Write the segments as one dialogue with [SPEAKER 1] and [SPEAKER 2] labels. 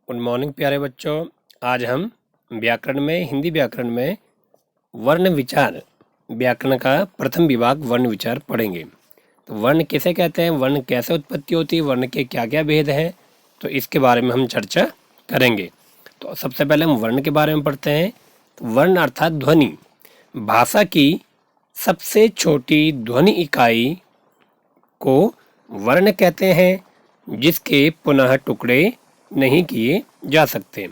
[SPEAKER 1] Good morning प्यारे बच्चों। आज हम व्याकरण में हिंदी व्याकरण में वर्ण विचार व्याकरण का प्रथम विभाग वर्ण विचार पढ़ेंगे। तो वर्ण किसे कहते हैं, वर्ण कैसे उत्पत्ति होती है, वर्ण के क्या क्या भेद हैं, तो इसके बारे में हम चर्चा करेंगे। तो सबसे पहले हम वर्ण के बारे में पढ़ते हैं। तो वर्ण अर्थात ध्वनि, भाषा की सबसे छोटी ध्वनि इकाई को वर्ण कहते हैं, जिसके पुनः टुकड़े नहीं किए जा सकते।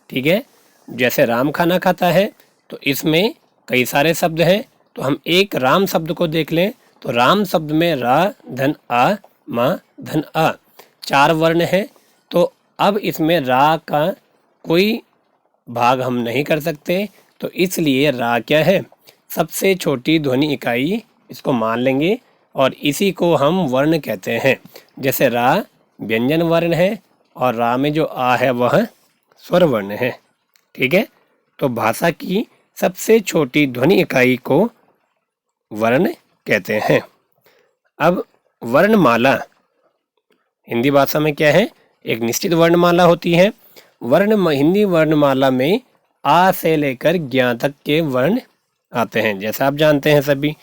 [SPEAKER 1] ठीक है, जैसे राम खाना खाता है तो इसमें कई सारे शब्द हैं। तो हम एक राम शब्द को देख लें तो राम शब्द में रा धन आ मा धन आ 4 वर्ण हैं। तो अब इसमें रा का कोई भाग हम नहीं कर सकते, तो इसलिए रा क्या है, सबसे छोटी ध्वनि इकाई, इसको मान लेंगे और इसी को हम वर्ण कहते हैं। जैसे रा व्यंजन वर्ण है और रा में जो आ है वह स्वर वर्ण है। ठीक है, तो भाषा की सबसे छोटी ध्वनि इकाई को वर्ण कहते हैं। अब वर्णमाला हिंदी भाषा में क्या है, एक निश्चित वर्णमाला होती है। हिंदी वर्णमाला में आ से लेकर ज्ञा तक के वर्ण आते हैं, जैसा आप जानते हैं सभी।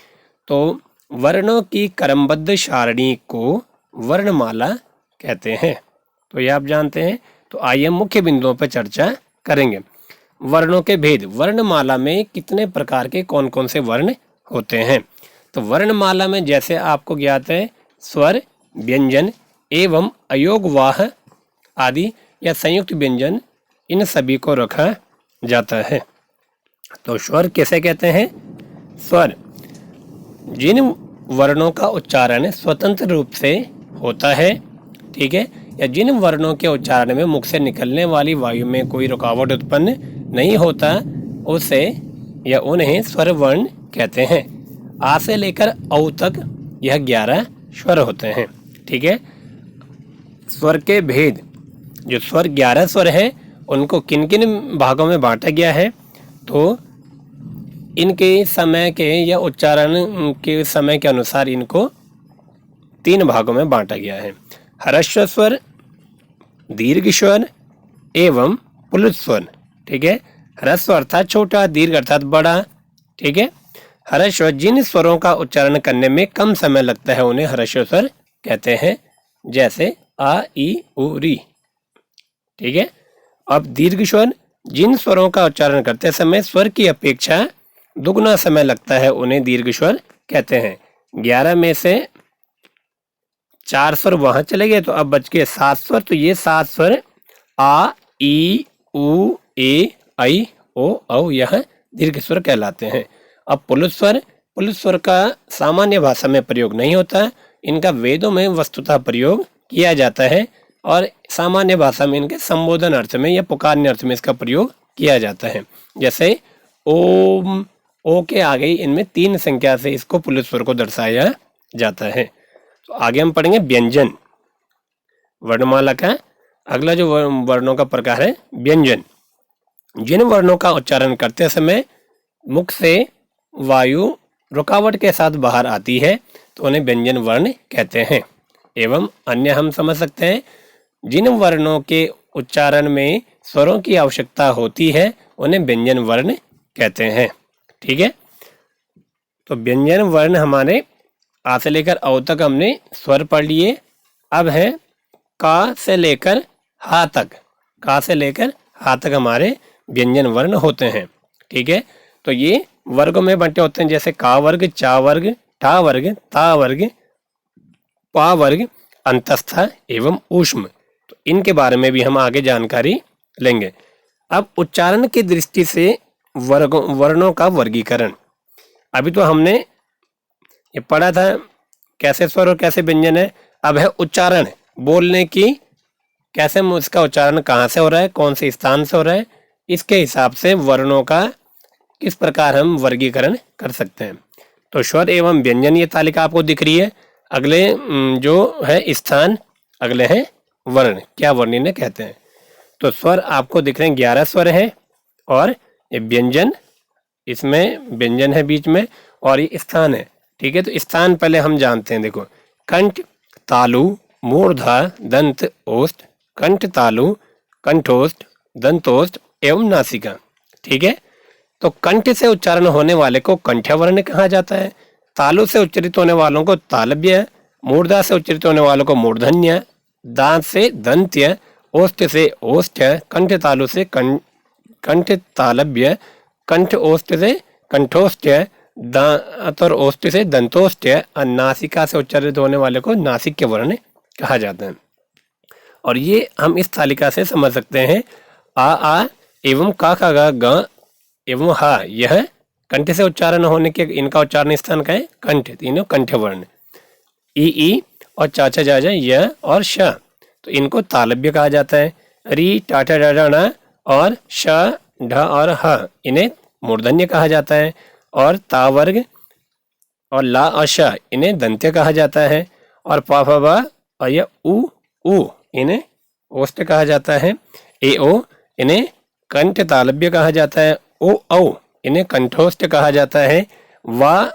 [SPEAKER 1] तो वर्णों की क्रमबद्ध सारणी को वर्णमाला कहते हैं। तो ये आप जानते हैं। तो आइए मुख्य बिंदुओं पर चर्चा करेंगे। वर्णों के भेद, वर्णमाला में कितने प्रकार के कौन कौन से वर्ण होते हैं। तो वर्णमाला में जैसे आपको ज्ञात है, स्वर, व्यंजन एवं अयोगवाह आदि या संयुक्त व्यंजन, इन सभी को रखा जाता है। तो स्वर किसे कहते हैं, स्वर जिन वर्णों का उच्चारण स्वतंत्र रूप से होता है, ठीक है, या जिन वर्णों के उच्चारण में मुख से निकलने वाली वायु में कोई रुकावट उत्पन्न नहीं होता, उसे या उन्हें स्वर वर्ण कहते हैं। आ से लेकर औ तक यह 11 स्वर होते हैं। ठीक है, स्वर के भेद, जो स्वर 11 स्वर हैं उनको किन किन भागों में बांटा गया है। तो इनके समय के या उच्चारण के समय के अनुसार इनको 3 भागों में बांटा गया है। ह्रस्व स्वर, दीर्घ स्वर एवं पुल्लिंग स्वर। ठीक है, ह्रस्व अर्थात छोटा, दीर्घ अर्थात बड़ा। ठीक है, ह्रस्व जिन स्वरों का उच्चारण करने में कम समय लगता है उन्हें ह्रस्व स्वर कहते हैं, जैसे आ ई उ री। ठीक है, अब दीर्घ स्वर जिन स्वरों का उच्चारण करते समय स्वर की अपेक्षा दुगना समय लगता है, उन्हें दीर्घ स्वर कहते हैं। 11 में से 4 स्वर वहां चले गए, तो अब बच गए 7 स्वर। तो ये 7 स्वर आ ई उ ए ऐ ओ औ यह दीर्घ स्वर कहलाते हैं। अब पुल्लिंग स्वर का सामान्य भाषा में प्रयोग नहीं होता, इनका वेदों में वस्तुतः प्रयोग किया जाता है और सामान्य भाषा में इनके संबोधन अर्थ में या पुकारने अर्थ में इसका प्रयोग किया जाता है। जैसे ओम, ओ के आगे इनमें 3 संख्या से इसको पुल्लिंग स्वर को दर्शाया जाता है। तो आगे हम पढ़ेंगे व्यंजन। वर्णमाला का अगला जो वर्णों का प्रकार है व्यंजन। जिन वर्णों का उच्चारण करते समय मुख से वायु रुकावट के साथ बाहर आती है तो उन्हें व्यंजन वर्ण कहते हैं। एवं अन्य हम समझ सकते हैं, जिन वर्णों के उच्चारण में स्वरों की आवश्यकता होती है उन्हें व्यंजन वर्ण कहते हैं। ठीक है, तो व्यंजन वर्ण हमारे आ से लेकर औ तक हमने स्वर पढ़ लिए। अब है का से लेकर हा तक, का से लेकर हा तक हमारे व्यंजन वर्ण होते हैं। ठीक है, तो ये वर्गों में बंटे होते हैं, जैसे का वर्ग, चा वर्ग, ठा वर्ग, ता वर्ग, पा वर्ग, अंतस्थ एवं ऊष्म। तो इनके बारे में भी हम आगे जानकारी लेंगे। अब उच्चारण की दृष्टि से वर्णों का वर्गीकरण। अभी तो हमने ये पढ़ा था कैसे स्वर और कैसे व्यंजन है। अब है उच्चारण, बोलने की कैसे उसका उच्चारण कहाँ से हो रहा है, कौन से स्थान से हो रहा है, इसके हिसाब से वर्णों का किस प्रकार हम वर्गीकरण कर सकते हैं। तो स्वर एवं व्यंजन, ये तालिका आपको दिख रही है। अगले जो है स्थान, अगले हैं वर्ण, क्या वर्ण इन्हें कहते हैं। तो स्वर आपको दिख रहे हैं 11 स्वर हैं और ये व्यंजन, इसमें व्यंजन है बीच में और ये स्थान है। ठीक है, तो स्थान पहले हम जानते हैं। देखो, कंठ, तालु, मूर्धा, दंत, ओष्ठ, कंठ तालु, कंठोष्ठ, दंतोष्ठ एवं नासिका। ठीक है, तो कंठ से उच्चारण होने वाले को कंठ्य वर्ण कहा जाता है, तालु से उच्चरित होने वालों को तालव्य, मूर्धा से उच्चरित होने वालों को मूर्धन्य, दांत से दंत्य, ओष्ठ से ओष्ठ्य, कंठ तालु से कंठ तालव्य, कंठ ओष्ठ से कंठोष्ठ्य, दांत और ओष्ठ से दंतोष्ठ्य और नासिका से उच्चारित होने वाले को नासिक्य वर्ण कहा जाता है। और ये हम इस तालिका से समझ सकते हैं, आ एवं का खा गा ग एवं हा, यह कंठ से उच्चारण होने के इनका उच्चारण स्थान का है कंठ, तीनों कंठ वर्ण। ई और चाचा जाजा य और श, तो इनको तालव्य कहा जाता है। री टाटा डाडा और श ढ और ह, इन्हें मूर्धन्य कहा जाता है। और ता वर्ग और ला और श, इन्हें दंत्य कहा जाता है। और पा फा बा और य उ, इन्हें ओष्ठ कहा जाता है। ए ओ, इन्हें कंठ तालव्य कहा जाता है। ओ औ, इन्हें कंठोष्ठ कहा जाता है। वा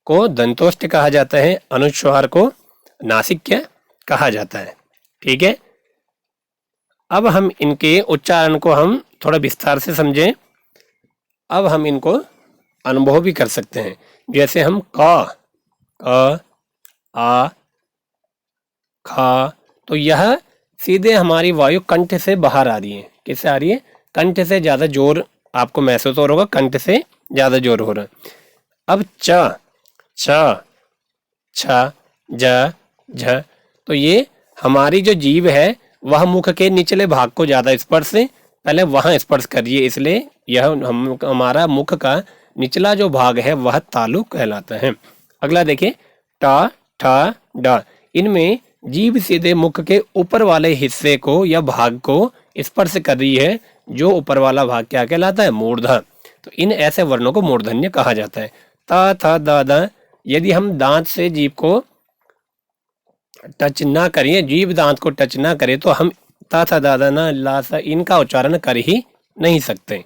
[SPEAKER 1] को दंतोष्ठ कहा जाता है। अनुस्वार को नासिक्य कहा जाता है। ठीक है, अब हम इनके उच्चारण को हम थोड़ा विस्तार से समझें। अब हम इनको अनुभव भी कर सकते हैं। जैसे हम क आ खा, तो यह सीधे हमारी वायु कंठ से बाहर आ रही है। किससे आ रही है? कंठ से ज़्यादा जोर आपको महसूस हो रहा होगा, कंठ से ज़्यादा जोर हो रहा है। अब च, छ, छ, ज, झ, तो ये हमारी जो जीभ है वह मुख के निचले भाग को ज़्यादा स्पर्श से पहले वहाँ स्पर्श करिए, इसलिए यह हमारा मुख का निचला जो भाग है वह तालु कहलाता है। अगला देखिए, टा, ठा, डा, इनमें जीभ सीधे मुख के ऊपर वाले हिस्से को या भाग को स्पर्श कर रही है, जो ऊपर वाला भाग क्या कहलाता है? मूर्धा। तो इन ऐसे वर्णों को मूर्धन्य कहा जाता है। ता, था, दा, दा, यदि हम दांत से जीभ को टच ना करिए, जीभ दांत को टच ना करे, तो हम ता, था, दा, दा, ना, ला, सा, इनका उच्चारण कर ही नहीं सकते।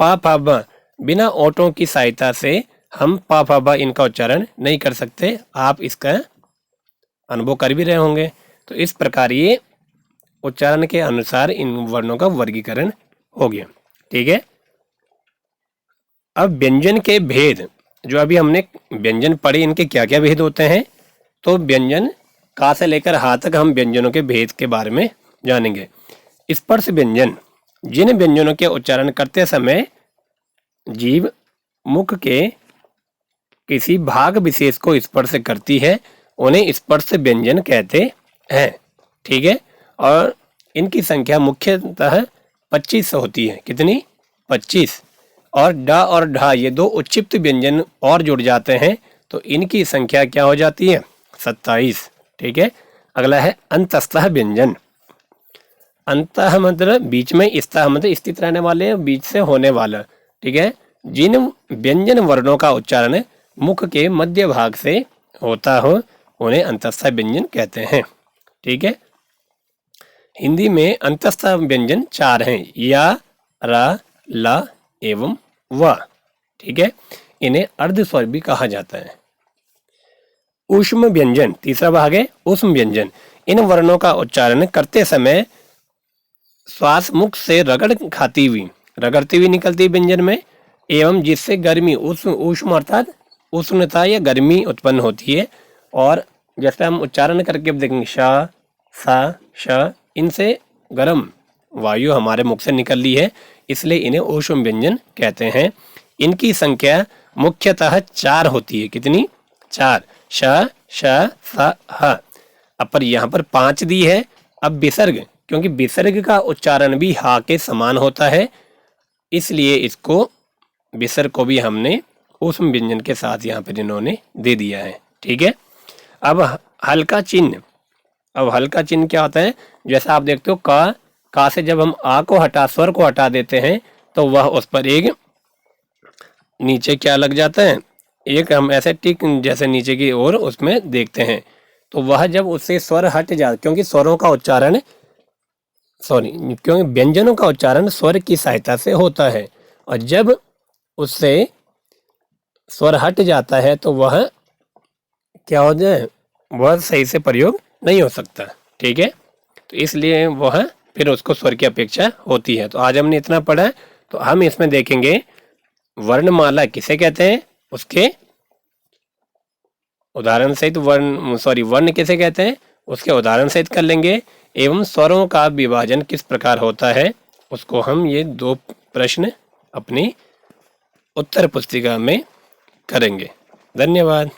[SPEAKER 1] पा, फा, बा, बिना ओठों की सहायता से हम पा, फा, बा इनका उच्चारण नहीं कर सकते। आप इसका अनुभव कर भी रहे होंगे। तो इस प्रकार ये उच्चारण के अनुसार इन वर्णों का वर्गीकरण हो गया। ठीक है, अब व्यंजन के भेद, जो अभी हमने व्यंजन पढ़े, इनके क्या क्या भेद होते हैं। तो व्यंजन का से लेकर हा तक हम व्यंजनों के भेद के बारे में जानेंगे। स्पर्श व्यंजन, जिन व्यंजनों के उच्चारण करते समय जीभ मुख के किसी भाग विशेष को स्पर्श करती है, उन्हें स्पर्श व्यंजन कहते हैं। ठीक है, और इनकी संख्या मुख्यतः 25 होती है। कितनी? 25। और डा और ढा, ये दो उच्चिप्त व्यंजन और जुड़ जाते हैं, तो इनकी संख्या क्या हो जाती है? 27। ठीक है, अगला है अंतस्तः व्यंजन। अंतः मतलब बीच में, स्तः मतलब स्थित रहने वाले, बीच से होने वाला। ठीक है, जिन व्यंजन वर्णों का उच्चारण मुख के मध्य भाग से होता हो, उन्हें अंतस्थ व्यंजन कहते हैं। ठीक है, हिंदी में अंतस्थ व्यंजन 4 हैं, या, रा, ला एवं व। ठीक है, इन्हें अर्धस्वर भी कहा जाता है। ऊष्म व्यंजन, तीसरा भाग है ऊष्म व्यंजन। इन वर्णों का उच्चारण करते समय श्वास मुख से रगड़ती हुई निकलती व्यंजन में, एवं जिससे गर्मी, ऊष्म अर्थात उष्णता या गर्मी उत्पन्न होती है। और जैसे हम उच्चारण करके देखेंगे, श, सा, श, इनसे गर्म वायु हमारे मुख से निकल रही है, इसलिए इन्हें ऊष्म व्यंजन कहते हैं। इनकी संख्या मुख्यतः 4 होती है। कितनी? 4। श, श, स, ह। अब पर यहाँ पर 5 दी है। अब विसर्ग, क्योंकि विसर्ग का उच्चारण भी हा के समान होता है, इसलिए इसको विसर्ग को भी हमने ऊष्म व्यंजन के साथ यहाँ पर इन्होंने दे दिया है। ठीक है, अब हल्का चिन्ह। अब हल्का चिन्ह क्या होता है? जैसा आप देखते हो, का से जब हम आ को हटा, स्वर को हटा देते हैं, तो वह उस पर एक नीचे क्या लग जाता है? एक हम ऐसे टिक जैसे नीचे की ओर उसमें देखते हैं, तो वह जब उससे स्वर हट जाता, क्योंकि स्वरों का उच्चारण क्योंकि व्यंजनों का उच्चारण स्वर की सहायता से होता है, और जब उससे स्वर हट जाता है तो वह क्या हो जाए? वह सही से प्रयोग नहीं हो सकता। ठीक है, तो इसलिए वह फिर उसको स्वर की अपेक्षा होती है। तो आज हमने इतना पढ़ा। तो हम इसमें देखेंगे वर्णमाला किसे कहते हैं, उसके उदाहरण सहित वर्ण किसे कहते हैं उसके उदाहरण सहित कर लेंगे, एवं स्वरों का विभाजन किस प्रकार होता है उसको हम ये 2 प्रश्न अपनी उत्तर पुस्तिका में करेंगे। धन्यवाद।